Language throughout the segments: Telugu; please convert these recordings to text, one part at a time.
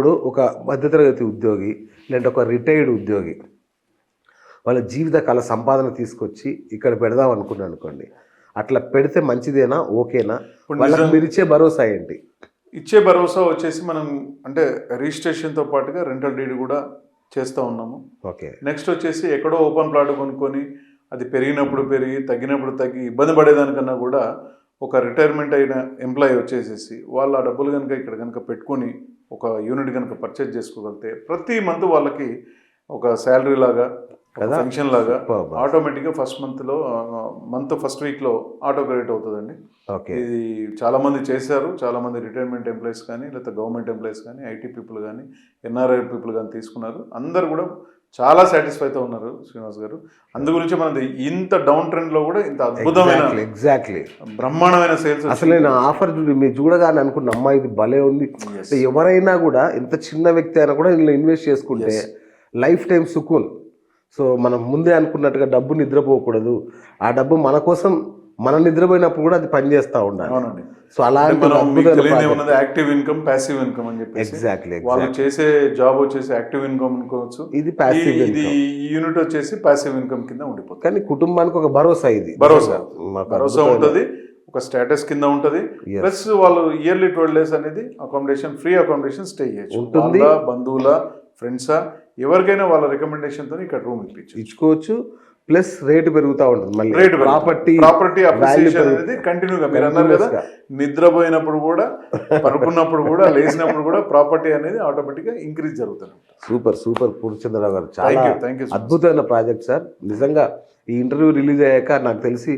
ఇప్పుడు ఒక మధ్యతరగతి ఉద్యోగి లేదంటే ఒక రిటైర్డ్ ఉద్యోగి వాళ్ళ జీవితకాల సంపాదన తీసుకొచ్చి ఇక్కడ పెడదాం అనుకున్నాను అనుకోండి, అట్లా పెడితే మంచిదేనా, ఓకేనా? వాళ్ళకి మీరు ఇచ్చే భరోసా ఏంటి? ఇచ్చే భరోసా వచ్చేసి మనం అంటే రిజిస్ట్రేషన్తో పాటుగా రెంటల్ డీడ్ కూడా చేస్తూ ఉన్నాము. ఓకే. నెక్స్ట్ వచ్చేసి ఎక్కడో ఓపెన్ ప్లాట్ కొనుక్కొని అది పెరిగినప్పుడు పెరిగి తగ్గినప్పుడు తగ్గి ఇబ్బంది పడేదానికన్నా కూడా ఒక రిటైర్మెంట్ అయిన ఎంప్లాయీ వచ్చేసేసి వాళ్ళ డబ్బులు కనుక ఇక్కడ కనుక పెట్టుకొని ఒక యూనిట్ కనుక పర్చేజ్ చేసుకోగలిగితే ప్రతి మంత్ వాళ్ళకి ఒక శాలరీ లాగా పెన్షన్ లాగా ఆటోమేటిక్గా మంత్ ఫస్ట్ వీక్లో ఆటో క్రెడిట్ అవుతుందండి. ఇది చాలా మంది చేశారు. చాలా మంది రిటైర్మెంట్ ఎంప్లాయీస్ కానీ లేకపోతే గవర్నమెంట్ ఎంప్లాయీస్ కానీ ఐటీ పీపుల్ కానీ ఎన్ఆర్ఐ పీపుల్ కానీ తీసుకున్నారు. అందరు కూడా చాలా సాటిస్ఫైతో ఉన్నారు శ్రీనివాస్ గారు. అందు గురించి మనది ఇంత డౌన్ ట్రెండ్ లో కూడా ఇంత అద్భుతమైన ఎగ్జాక్ట్లీ బ్రహ్మాండమైన సేల్స్. అసలు నేను ఆఫర్ మీరు చూడగానే అనుకున్న అమ్మాయి ఇది భలే ఉంది. ఎవరైనా కూడా ఎంత చిన్న వ్యక్తి అయినా కూడా ఇందులో ఇన్వెస్ట్ చేసుకుంటే లైఫ్ టైం సుకూన్. సో మనం ముందే అనుకున్నట్టుగా డబ్బు నిద్రపోకూడదు, ఆ డబ్బు మన కోసం మనం నిద్రపోయినప్పుడు కూడా అది పనిచేస్తూ ఉండాలి. అవునండి. సో అలాంటి యాక్టివ్ ఇన్కమ్, ప్యాసివ్ ఇన్కమ్ అని చెప్పి ఎగ్జాక్ట్లీ వాళ్ళు చేసే జాబ్ వచ్చేసి యాక్టివ్ ఇన్కమ్ అనుకోవచ్చు. ఇది ప్యాసివ్, ఇది యూనిట్ వచ్చేసి ప్యాసివ్ ఇన్కమ్ కింద ఉండిపోతుంది. కానీ కుటుంబానికి ఒక భరోసా, ఇది భరోసా ఉంటుంది, ఒక స్టేటస్ కింద ఉంటుంది. ప్లస్ వాళ్ళు ఇయర్లీ 12 days అనేది అకామిడేషన్, ఫ్రీ అకామిడేషన్ స్టే చేయొచ్చు. వాళ్ళ బంధువుల ఫ్రెండ్సా ఎవరికైనా వాళ్ళ రికమెండేషన్తో ఇక్కడ రూమ్ ఇచ్చుకోవచ్చు. ప్లస్ రేటు పెరుగుతూ ఉంటుంది. మళ్ళీ ప్రాపర్టీ అప్రిసియేషన్ అనేది కంటిన్యూగా మీరు అన్నారు కదా, నిద్రపోయినప్పుడు కూడా పడుకున్నప్పుడు కూడా లేచినప్పుడు కూడా ప్రాపర్టీ అనేది ఆటోమేటిక్గా ఇంక్రీజ్ జరుగుతుంది. సూపర్ పూర్ణచంద్రరావు గారు, చాలా అద్భుతమైన ప్రాజెక్ట్ సార్. నిజంగా ఈ ఇంటర్వ్యూ రిలీజ్ అయ్యాక నాకు తెలిసి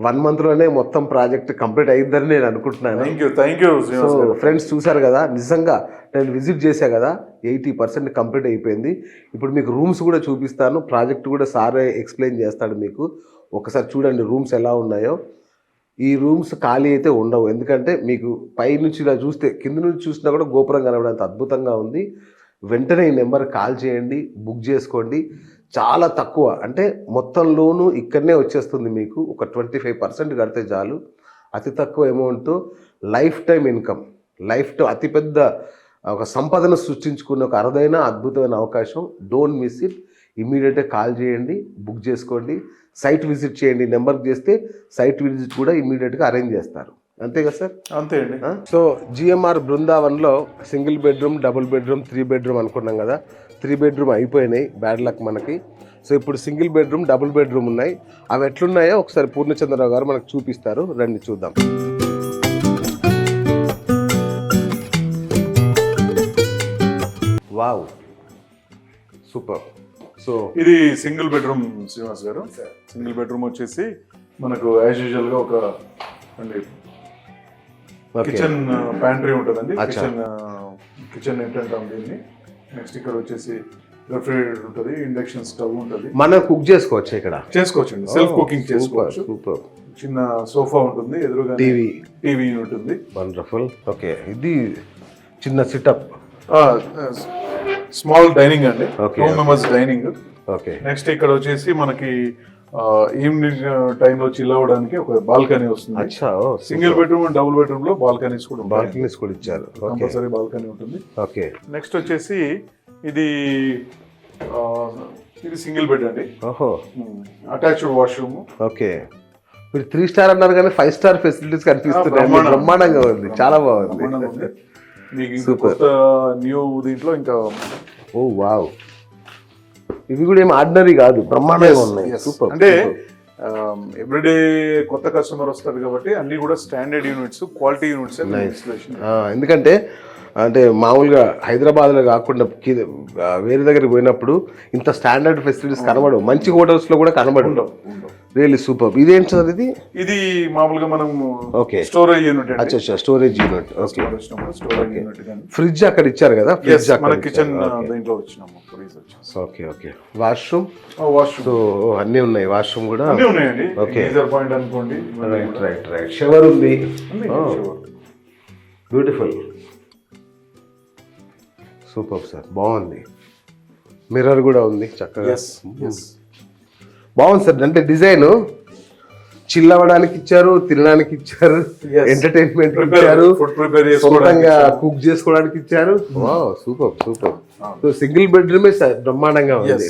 1 monthలోనే మొత్తం ప్రాజెక్ట్ కంప్లీట్ అయ్యిందని నేను అనుకుంటున్నాను. Thank you. సో ఫ్రెండ్స్ చూసారు కదా, నిజంగా నేను విజిట్ చేశా కదా, 80% కంప్లీట్ అయిపోయింది. ఇప్పుడు మీకు రూమ్స్ కూడా చూపిస్తాను, ప్రాజెక్ట్ కూడా సారే ఎక్స్ప్లెయిన్ చేస్తాడు మీకు. ఒకసారి చూడండి రూమ్స్ ఎలా ఉన్నాయో. ఈ రూమ్స్ ఖాళీ అయితే ఉండవు, ఎందుకంటే మీకు పై నుంచి ఇలా చూస్తే కింద నుంచి చూసినా కూడా గోపురం కనబడేంత అద్భుతంగా ఉంది. వెంటనే ఈ నెంబర్ కాల్ చేయండి, బుక్ చేసుకోండి. చాలా తక్కువ, అంటే మొత్తం లోను ఇక్కడనే వచ్చేస్తుంది మీకు. ఒక 25% కడితే చాలు. అతి తక్కువ అమౌంట్తో లైఫ్ టైం ఇన్కమ్, అతిపెద్ద ఒక సంపదను సృష్టించుకునే ఒక అరుదైన అద్భుతమైన అవకాశం. Don't miss it. ఇమీడియట్గా కాల్ చేయండి, బుక్ చేసుకోండి, సైట్ విజిట్ చేయండి. నెంబర్కి చేస్తే సైట్ విజిట్ కూడా ఇమీడియట్గా అరేంజ్ చేస్తారు. అంతే కదా సార్? అంతే అండి. సో జిఎంఆర్ బృందావన్లో single bedroom, double bedroom, 3 bedroom అనుకున్నాం కదా. 3 bedroom అయిపోయినాయి, బ్యాడ్ లక్ మనకి. సో ఇప్పుడు సింగిల్ బెడ్రూమ్, డబుల్ బెడ్రూమ్ ఉన్నాయి. అవి ఎట్లున్నాయో ఒకసారి పూర్ణచంద్రరావు గారు మనకు చూపిస్తారు. రండి చూద్దాం. Wow, super. సో ఇది సింగిల్ బెడ్రూమ్ శ్రీనివాస్ గారు. సింగిల్ బెడ్రూమ్ వచ్చేసి మనకు యాజ్ యూజువల్గా ఒక కిచెన్ ప్యాంట్రీ ఉంటుందండి. కిచెన్ ఏంటంటే దీన్ని. నెక్స్ట్ ఇక్కడ వచ్చేసి రెఫ్రిజిరేటర్ ఉంటుంది, ఇండక్షన్ స్టవ్ ఉంటుంది. మనం కుక్ చేసుకోవచ్చు, ఇక్కడ చేసుకోవచ్చండి, సెల్ఫ్ కుకింగ్ చేసుకోవచ్చు. సూపర్. చిన్న సోఫా ఉంటుంది, ఎదురుగా టీవీ ఉంటుంది. వండర్ఫుల్. ఓకే, ఇది చిన్న సిటప్, స్మాల్ డైనింగ్ అండి, 2 members డైనింగ్. ఓకే. నెక్స్ట్ ఇక్కడ వచ్చేసి మనకి ఈవినింగ్ టైంలో చిల్ అవ్వడానికి ఒక బాల్కనీ వస్తుంది. సింగిల్ బెడ్రూమ్, డబుల్ బెడ్రూమ్ లో బాల్కనీస్ కూడా ఇచ్చారు. కంపల్సరీ బాల్కనీ ఉంటుంది. ఓకే. నెక్స్ట్ వచ్చేసి ఇది సింగిల్ బెడ్ అండి. ఓహో, అటాచ్డ్ వాష్రూమ్. ఓకే. మీరు 3 star అన్నారు కానీ 5 star ఫెసిలిటీస్ కనిపిస్తున్నాయి. బ్రహ్మాండంగా ఉంది, చాలా బాగుంది. మీకు కొత్త న్యూ దీంట్లో ఇంకా ఓ వావ్, ఇవి కూడా ఏం ఆర్డినరీ కాదు, బ్రహ్మాండంగా ఉన్నాయి. సూపర్. అంటే ఎవ్రీడే కొత్త కస్టమర్ వస్తారు కాబట్టి అన్ని కూడా స్టాండర్డ్ యూనిట్స్, క్వాలిటీ యూనిట్స్. ఎందుకంటే అంటే మామూలుగా హైదరాబాద్లో కాకుండా వేరే దగ్గరికి పోయినప్పుడు ఇంత స్టాండర్డ్ ఫెసిలిటీస్ కనబడవు, మంచి హోటల్స్లో కూడా కనబడవు. Really super. ఇదేంటి సార్? ఇది మామూలుగా మనం ఓకే స్టోరేజ్ యూనిట్. అచ్చా, storage unit. Okay. Storage unit. Fridge అక్కడ ఇచ్చారు కదా, ఫ్రిడ్జ్ మన కిచెన్ దీంట్లో వచ్చినాము. ఓకే. వాష్రూమ్. సో అన్నీ ఉన్నాయి, వాష్రూమ్ కూడా అన్నీ ఉన్నాయండి. ఓకే. గీజర్ పాయింట్ అనుకోండి. రైట్. షవర్ ఉంది. బ్యూటిఫుల్, సూపర్ సార్, బాగుంది. మిర్రర్ కూడా ఉంది చక్కగా. బాగుంది సార్. అంటే డిజైన్ చిల్ అవ్వడానికి ఇచ్చారు, తినడానికి ఇచ్చారు, Yes. ఎంటర్టైన్మెంట్ ఇచ్చారు, ఫుడ్ ప్రిపేర్ సొంతంగా కుక్ చేసుకోవడానికి ఇచ్చారు. Wow super super. So single bedroom బ్రహ్మాండంగా ఉంది.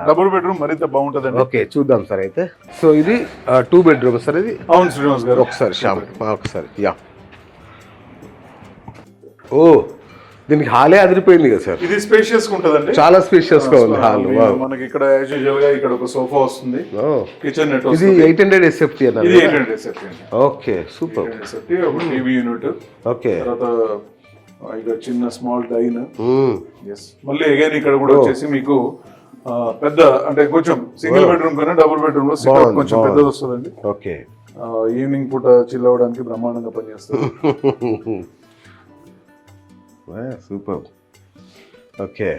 డబుల్ బెడ్రూమ్ మరింత బాగుంటుందండి. ఓకే చూద్దాం సార్ అయితే. సో ఇది 2 బెడ్రూమ్ సార్ ఇది. అవును శ్రీనివాస్ గారు. ఒకసారి శ్యామ్ ఒకసారి యా. ఓ దీనికి హాలే అదిరిపోయింది కదా సార్. ఇది స్పేషియస్ ఉంటదండి, చాలా స్పేషియస్ గా ఉంది హాల్. మనకి ఇక్కడ యాజ్ యూజువల్ గా ఇక్కడ ఒక సోఫా వస్తుంది, కిచెన్ నెట్ ఇది 800 SFT అన్నారు. ఇది 800 SFT అండి. Okay super. 800 SFT ఒక టీవీ యూనిట్, ఓకే తర్వాత ఇక్కడ చిన్న స్మాల్ డైన్. ఎస్ మళ్ళీ అగైన్ ఇక్కడ కూడా వచ్చేసి మీకు పెద్ద అంటే కొంచెం సింగిల్ బెడ్రూమ్ కన్నా డబుల్ బెడ్రూమ్ లో సిట్అవుట్ కొంచెం పెద్దది వస్తుందండి. ఓకే ఈవినింగ్ పూట చిల్ అవ్వడానికి బ్రహ్మాండంగా పనిచేస్తుంది. Super. Okay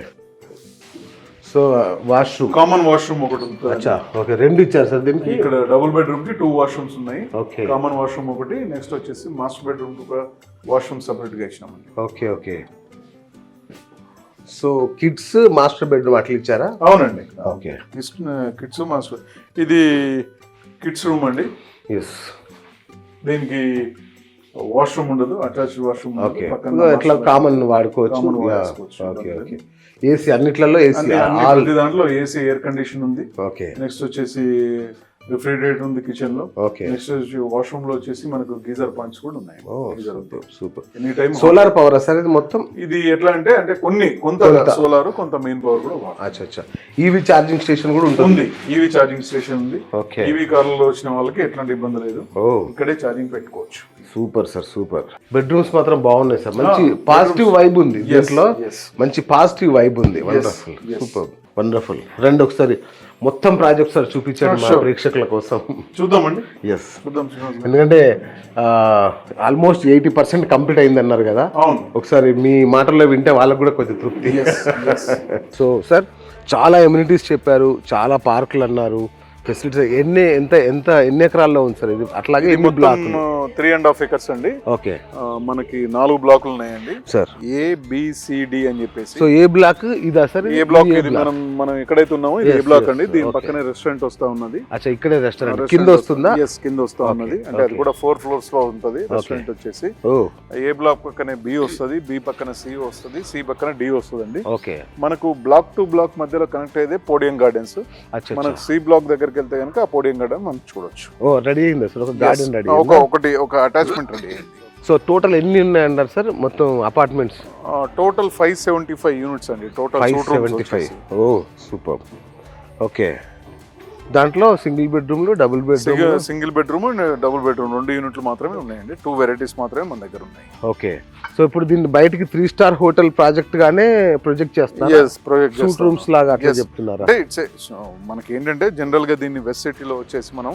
so washroom, common washroom ఒకటి ఉంటుంది. అచ్చా ఓకే 2 ఇచ్చారు సార్ దీనికి. ఇక్కడ డబుల్ బెడ్రూమ్ కి 2 వాష్రూమ్స్ ఉన్నాయి. ఓకే కామన్ వాష్రూమ్ ఒకటి, నెక్స్ట్ వచ్చేసి మాస్టర్ బెడ్రూమ్ కి ఒక వాష్రూమ్ సెపరేట్ గా ఇచ్చినామండి. Okay okay. So kids master bedroom అట్లా ఇచ్చారా? అవునండి. ఓకే కిడ్స్ మాస్టర్, ఇది కిడ్స్ రూమ్ అండి. ఎస్ దీనికి వాష్రూమ్ ఉండదు, అటాచ్డ్ వాష్రూమ్. ఓకే ఇట్లా కామన్ వాడుకోవచ్చు. Okay okay. ఏసీ అన్నిట్లలో ఏసీ, ప్రతి దాంట్లో ఏసీ, ఎయిర్ కండిషన్ ఉంది. ఓకే నెక్స్ట్ వచ్చేసి రిఫ్రిజిరేటర్ ఉంది కిచెన్ లో. ఓకే నెక్స్ట్ వాష్రూమ్ లో వచ్చేసి మనకు గీజర్ పాయింట్స్ కూడా ఉన్నాయి. Super. Any time solar power sir ఇది మొత్తం? ఇది ఎట్లా అంటే కొంత సోలార్, కొంత మెయిన్ పవర్ కూడా వాడుతుంది. అచ్చా అచ్చా. ఈవీ ఛార్జింగ్ స్టేషన్ కూడా ఉంటుంది? ఈవీ ఛార్జింగ్ స్టేషన్ ఉంది. ఓకే. ఈవీ కార్లలో వచ్చిన వాళ్ళకి ఎట్లాంటి ఇబ్బంది లేదు, ఇక్కడే ఛార్జింగ్ పెట్టుకోవచ్చు. Super sir super. బెడ్రూమ్స్ మాత్రం బాగున్నాయి సార్, మంచి పాజిటివ్ వైబ్ ఉంది దీంట్లో, మంచి పాజిటివ్ వైబ్ ఉంది. Wonderful super wonderful. రండి ఒకసారి మొత్తం ప్రాజెక్ట్ సార్ చూపించండి మా ప్రేక్షకుల కోసం. చూద్దామండి. ఎస్ ఎందుకంటే ఆల్మోస్ట్ 80% కంప్లీట్ అయింది అన్నారు కదా, ఒకసారి మీ మాటల్లో వింటే వాళ్ళకు కూడా కొంచెం తృప్తి. సో సార్ చాలా ఎమ్యూనిటీస్ చెప్పారు, చాలా పార్కులు అన్నారు, ఫెసిలిటీస్ ఎన్ని ఎకరాల్లో ఉంది సార్ ఇది? అట్లాగే ఎన్ని బ్లాక్? 3.5 acres అండి. ఓకే మనకి 4 బ్లాకులు ఉన్నాయండి సార్. ABCD అని చెప్పేసి. సో ఏ బ్లాక్ ఇదా సార్? ఏ బ్లాక్ ఇది మనం ఎక్కడైతే ఉన్నామో ఇది ఏ బ్లాక్ అండి. దీని పక్కనే రెస్టారెంట్ వస్తా ఉన్నది. అచ్చా ఇక్కడే రెస్టారెంట్ కింద వస్తుందా? ఎస్ కింద వస్తా ఉన్నది, అంటే అది కూడా 4 floors లో ఉంటది రెస్టారెంట్ వచ్చేసి. ఏ బ్లాక్ పక్కనే B వస్తుంది, B పక్కన C వస్తుంది, C పక్కన D వస్తుందండి. ఓకే. మనకు బ్లాక్ టు బ్లాక్ మధ్యలో కనెక్ట్ అయ్యేది పోడియం గార్డెన్స్. మనకు C బ్లాక్ దగ్గరికి వెళ్తే కనుక ఆ పోడియం గార్డెన్ మనం చూడొచ్చు. రెడీ అయింది సార్, ఒక గార్డెన్ రెడీ, ఒక అటాచ్మెంట్ రెడీ అయింది. సో టోటల్ ఎన్ని ఉన్నాయన్నారు సార్ మొత్తం అపార్ట్మెంట్స్? టోటల్ 575 యూనిట్స్ అండి. టోటల్ 575. ఓ సూపర్. ఓకే. దాంట్లో single bedroom, double bedroom, single bedroom and double bedroom 2 యూనిట్లు మాత్రమే ఉన్నాయండి. 2 వెరైటీస్ మాత్రమే మన దగ్గర ఉన్నాయి. ఓకే. సో ఇప్పుడు దీన్ని బయటికి 3 స్టార్ హోటల్ ప్రాజెక్ట్ గానే ప్రొజెక్ట్ చేస్తున్నారు. సూట్ రూమ్స్ లాగా అట్లా చెప్తున్నారు. మనకి ఏంటంటే జనరల్ గా దీన్ని వెస్ట్ సిటీలో వచ్చేసి మనం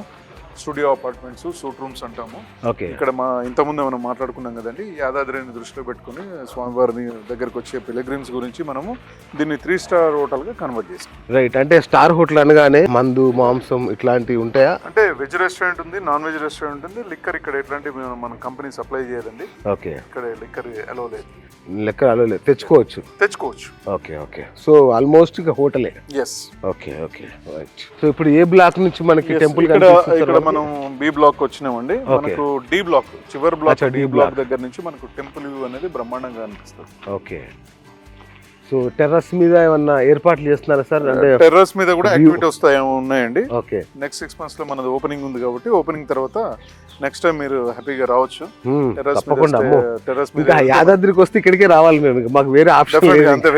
స్టూడియో అపార్ట్మెంట్స్, సూట్ రూమ్స్ అంటాము. ఓకే. ఇక్కడ ఇంతకుముందు మనం మాట్లాడుకున్నాం కదండి, యాదాద్రిని దృష్టిలో పెట్టుకుని స్వామివారిని దగ్గరకు వచ్చే పిలగ్రిమ్స్ గురించి మనము దీన్ని 3 స్టార్ హోటల్ గా కన్వర్ట్ చేస్తాం. రైట్. అంటే స్టార్ హోటల్ అనగానే మందు, మాంసం ఇట్లాంటివి ఉంటాయా? అంటే వెజ్ రెస్టారెంట్ ఉంది, నాన్ వెజ్ రెస్టారెంట్ ఉంది. లిక్కర్ ఇక్కడ ఎట్లాంటి మన కంపెనీ సప్లై చేయదండి. ఓకే. ఇక్కడ లిక్కర్ అలో లేదు. లెక్క అలో లేదు, తెచ్చుకోవచ్చు. Okay okay. సో ఆల్మోస్ట్ ఇక హోటలే. Yes. Okay okay right. So ఇప్పుడు ఏ బ్లాక్ నుంచి మనకి టెంపుల్ ఇక్కడ మనం B బ్లాక్ వచ్చినామండి. మనకు D బ్లాక్ చివరి బ్లాక్, D బ్లాక్ దగ్గర నుంచి మనకు టెంపుల్ వ్యూ అనేది బ్రహ్మాండంగా అనిపిస్తుంది. ఓకే. సో టెర్రస్ మీద ఏమన్నా ఏర్పాట్లు చేస్తున్నారా సార్? అంటే టెర్రస్ మీద కూడా యాక్టివిటీ ఉన్నాయండి. ఓకే. నెక్స్ట్ 6 months లో మనది ఓపెనింగ్ ఉంది కాబట్టి ఓపెనింగ్ తర్వాత నెక్స్ట్ టైం మీరు హ్యాపీగా రావచ్చు. తప్పకుండా. టెర్రస్ మీద యాదాద్రికి వస్తే ఇక్కడికే రావాలి నేను, మాకు వేరే ఆప్షన్ లేదు.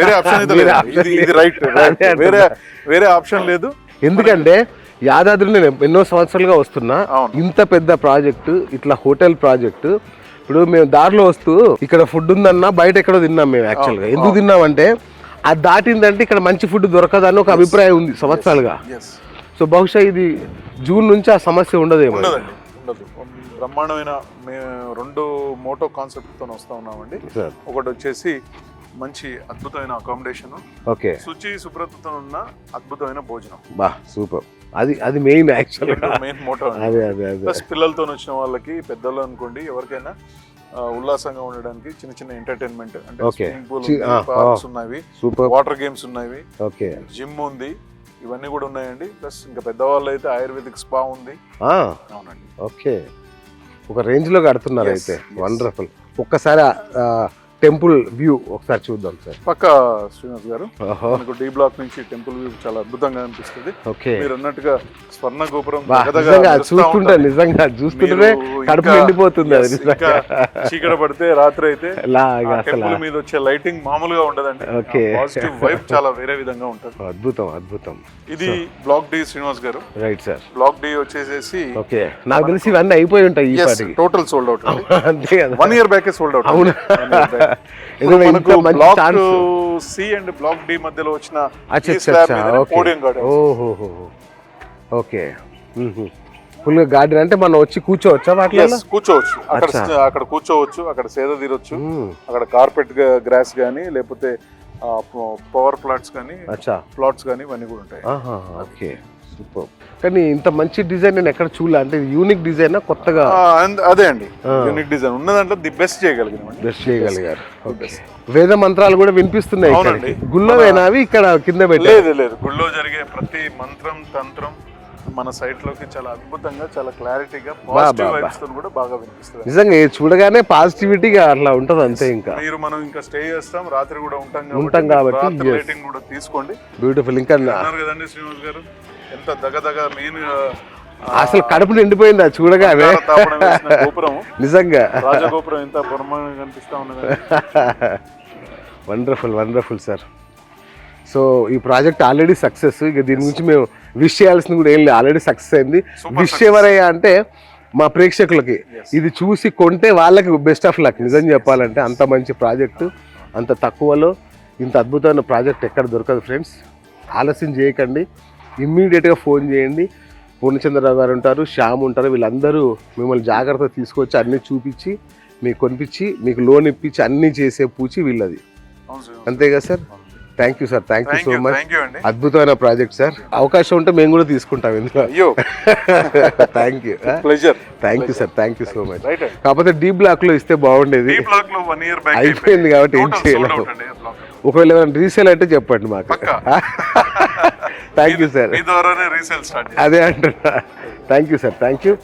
వేరే ఆప్షన్ లేదు. ఎందుకంటే యాదాద్రి నేను ఎన్నో సంవత్సరాలుగా వస్తున్నా, ఇంత పెద్ద ప్రాజెక్టు, ఇట్లా హోటల్ ప్రాజెక్టు. ఇప్పుడు మేము దారిలో వస్తూ ఇక్కడ ఫుడ్ ఉందన్నా బయట ఎక్కడో తిన్నాం మేము. యాక్చువల్గా ఎందుకు తిన్నామంటే అది దాటిందంటే ఇక్కడ మంచి ఫుడ్ దొరకదని ఒక అభిప్రాయం ఉంది సంవత్సరాలుగా. సో బహుశా ఇది జూన్ నుంచి ఆ సమస్య ఉండదేమో. బ్రహ్మాండమైన 2 మోటో కాన్సెప్ట్తో వస్తూ ఉన్నామండి. ఒకటి వచ్చేసి మంచి అద్భుతమైన అకామిడేషన్, ఓకే, శుచి శుభ్రతతో ఉన్న అద్భుతమైన భోజనం. బా సూపర్. అది మెయిన్ యాక్చువల్గా మెయిన్ మోటో. ప్లస్ పిల్లలతో వచ్చిన వాళ్ళకి, పెద్దలు అనుకోండి, ఎవరికైనా ఉల్లాసంగా ఉండడానికి చిన్న చిన్న ఎంటర్టైన్మెంట్ అంటే స్విమ్మింగ్ పూల్, పార్క్స్ ఉన్నాయి, వాటర్ గేమ్స్ ఉన్నాయి, జిమ్ ఉంది, ఇవన్నీ కూడా ఉన్నాయండి. ప్లస్ ఇంకా పెద్దవాళ్ళు అయితే ఆయుర్వేదిక్ స్పా ఉంది. ఆ, అవునండి. ఓకే, ఒక రేంజ్లో కడుతున్నారు Yes, అయితే. yes. వండర్ఫుల్. ఒక్కసారి టెంపుల్ వ్యూ ఒకసారి చూద్దాం సార్. పక్క శ్రీనివాస్ గారు, ఓహో, మనకు డి బ్లాక్ నుంచి టెంపుల్ వ్యూ చాలా అద్భుతంగా అనిపిస్తుంది. ఓకే. మీరు అన్నట్టుగా స్వర్ణ గోపురం బా, దగదగా నిజంగా మెరుస్తా చూస్తుంటే ఉంటుంది. నిజంగా చూస్తుంటే మీరు కడుపు ఇంకా- నిండిపోతుంది అది yes, నిజంగా. ఇంకా చీకట పడితే రాత్రి అయితే లాగా అసలు టెంపుల్ మీద వచ్చే లైటింగ్ మామూలుగా ఉండదండి. Okay. పాజిటివ్ వైబ్ చాలా వేరే విధంగా ఉంటుంది. అద్భుతం అద్భుతం. ఇది బ్లాక్ డి శ్రీనివాస్ గారు. Right sir. బ్లాక్ డి వచ్చేసేసి ఓకే, నాకు తెలిసి ఇవన్నీ అయిపోయి ఉంటాయి ఈ పాటికి. Total sold out. అంతే కదా. 1 year బ్యాక్ సోల్డ్ అవుట్. అవునా? ఇప్పుడు ఇంత మనకు మంచి block chance. C and block D మధ్యలో వచ్చిన అచ్చా ఈ అచ్చా slab అచ్చా, మీదనే ఓకే. podium garden. ఓహో, ఓకే. ఫుల్గా గార్డెన్ అంటే మనం వచ్చి కూర్చోవచ్చా వాటిలో? Yes, కూర్చోవచ్చు. అచ్చా. అక్కడ కూర్చోవచ్చు, అక్కడ సేద తీరొచ్చు. అక్కడ కార్పెట్ గ్రాస్ కానీ లేకపోతే పవర్ ప్లాట్స్ కానీ అచ్చా, ప్లాట్స్ కానీ ఇవన్నీ కూడా ఉంటాయి. Okay, super. కానీ ఇంత మంచి డిజైన్ నేను ఎక్కడ చూడలే. అంటే యూనిక్ డిజైన్ కొత్తగా అదే అండి, యూనిక్ డిజైన్ ఉన్న దాంట్లో ది బెస్ట్ చేయగలిగినాం. బెస్ట్ చేయగలిగారు. ఓకే. వేద మంత్రాలు కూడా వినిపిస్తున్నాయి అవునండి. ఇక్కడికి. గుళ్ళోవేనా అవి ఇక్కడ కింద పెట్టారు? లేదు లేదు, గుళ్ళో జరిగే ప్రతి మంత్రం తంత్రం మన సైట్ లోకి చాలా అద్భుతంగా, చాలా క్లారిటీగా, పాజిటివ్ వైబ్స్ తో కూడా బాగా వినిపిస్తుంది. నిజంగా ఇది చూడగానే పాజిటివిటీగా అట్లా ఉంటది అంతే. ఇంకా మనం ఇంకా స్టే చేస్తాం, రాత్రి కూడా ఉంటాం కాబట్టి రాత్రి లైటింగ్ కూడా తీసుకోండి. బ్యూటిఫుల్. ఇంకా అన్నారు కదండి శ్రీనివాస్ గారు, ఎంత దగదగ మెయిన్ అసలు కడుపు నిండిపోయింది అది చూడగానే. తాపడం వేసిన గోపురం, నిజంగా రాజగోపురం ఎంత బ్రహ్మాండంగా కనిపిస్తా ఉన్నది. Wonderful wonderful sir. సో ఈ ప్రాజెక్ట్ ఆల్రెడీ సక్సెస్. ఇక దీని గురించి మేము విష్ చేయాల్సింది కూడా ఏం లేదు, ఆల్రెడీ సక్సెస్ అయింది. విష్ ఎవరయ్యా అంటే మా ప్రేక్షకులకి. ఇది చూసి కొంటే వాళ్ళకి బెస్ట్ ఆఫ్ లక్. నిజం చెప్పాలంటే అంత మంచి ప్రాజెక్టు, అంత తక్కువలో ఇంత అద్భుతమైన ప్రాజెక్ట్ ఎక్కడ దొరకదు ఫ్రెండ్స్. ఆలస్యం చేయకండి, ఇమ్మీడియట్గా ఫోన్ చేయండి. పూర్ణచంద్రరావు గారు ఉంటారు, శ్యామ్ ఉంటారు, వీళ్ళందరూ మిమ్మల్ని జాగ్రత్తగా తీసుకొచ్చి అన్నీ చూపించి మీకు కొనిపించి మీకు లోన్ ఇప్పించి అన్నీ చేసే పూచి వీళ్ళది. అంతే కదా sir? Thank you sir, thank you so much. అద్భుతమైన ప్రాజెక్ట్ సార్. అవకాశం ఉంటే మేము కూడా తీసుకుంటాం ఇందులో. Thank you, thank you sir, thank you so much. కాకపోతే డీ బ్లాక్ లో ఇస్తే బాగుండేది, అయిపోయింది కాబట్టి ఏం చేయలేము. ఒకవేళ రీసేల్ అంటే చెప్పండి మాకు. థ్యాంక్ యూ సార్, అదే అంటున్నా. Thank you sir, thank you.